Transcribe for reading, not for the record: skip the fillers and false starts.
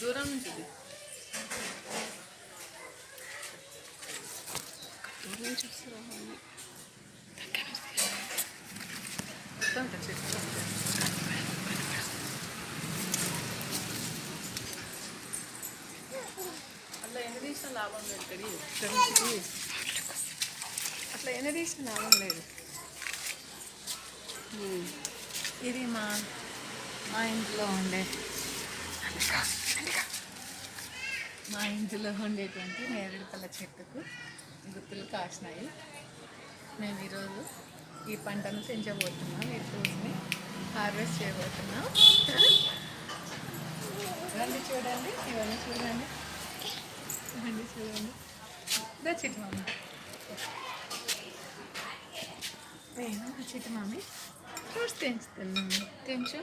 దూరం నుంచి దూరం నుంచి వస్తారా మొత్తం చెట్లు అట్లా ఎన్ని తీసిన లాభం లేదు ఇక్కడి అట్లా ఎన్ని తీసిన లాభం లేదు. ఇది మా ఇంట్లో ఉండేటువంటి నేరేడు పళ్ళ చెట్టుకు గుత్తులు కాసినాయి. మేము ఈరోజు ఈ పంటను పెంచబోతున్నాం. ఈ ఫ్రూట్స్ని హార్వెస్ట్ చేయబోతున్నాం. ఇవన్నీ చూడండి, ఇవన్నీ చూడండి, ఇవన్నీ చూడండి. చిట్టి మమ్మీ, నేను చిట్టి మమ్మీ ఫ్రూట్స్ తెంచుతున్నాను. తెంచు